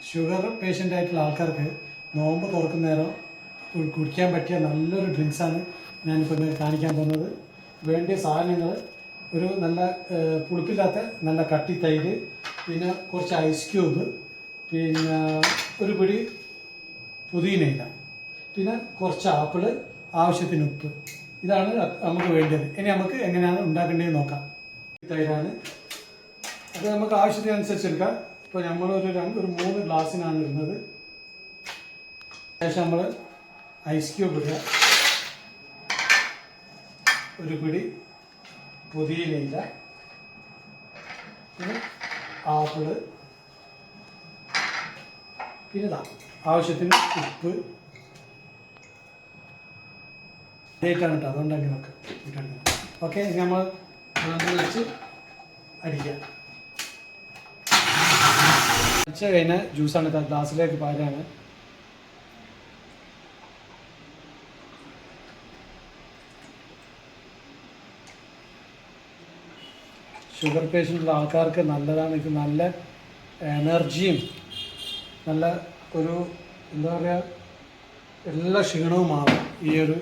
Sugar patient ആയിട്ടുള്ള ആൾക്കാർക്ക് നോമ്പ് തുറക്കുന്ന നേരം കുടിക്കാൻ പറ്റിയ നല്ലൊരു ഡ്രിങ്ക്സാണ് ഞാനിപ്പോൾ കാണിക്കാൻ പോകുന്നത്. വേണ്ടിയ സാധനങ്ങൾ ഒരു നല്ല പുളിപ്പില്ലാത്ത നല്ല കട്ടി തൈര്, പിന്നെ കുറച്ച് ഐസ് ക്യൂബ്, പിന്നെ ഒരു പിടി പുതിനയില, പിന്നെ കുറച്ച് ആപ്പിള്, ആവശ്യത്തിന് ഉപ്പ്. ഇതാണ് നമുക്ക് വേണ്ടത്. ഇനി നമുക്ക് എങ്ങനെയാണ് ഉണ്ടാക്കേണ്ടത് നോക്കാം. തൈരാണ് അത് നമുക്ക് ആവശ്യത്തിനനുസരിച്ച് എടുക്കാം. ഇപ്പോൾ നമ്മളൊരു 3 ഗ്ലാസ്സിനാണ് ഇടുന്നത്. ശേഷം നമ്മൾ ഐസ് ക്യൂബ് ഇടുക, ഒരു പിടി പുതിനയില, പിന്നെ ആപ്പിള്, പിന്നെ ആവശ്യത്തിന് ഉപ്പ്. ഇതായിട്ടാണ് കേട്ടോ, അതുകൊണ്ടാണ് നമുക്ക് ഇട്ടുന്നത്. ഓക്കെ, നമ്മൾ വെച്ച് അടിക്കുക. അടിച്ച കഴിഞ്ഞ ജ്യൂസാണ് ഗ്ലാസ്സിലേക്ക് പാരാണ്. ഷുഗർ പേഷ്യൻ്റുള്ള ആൾക്കാർക്ക് നല്ലതാണ്. ഇത് നല്ല എനർജിയും നല്ല ഒരു എന്താ പറയുക, എല്ലാ ക്ഷീണവും മാറും ഈ ഒരു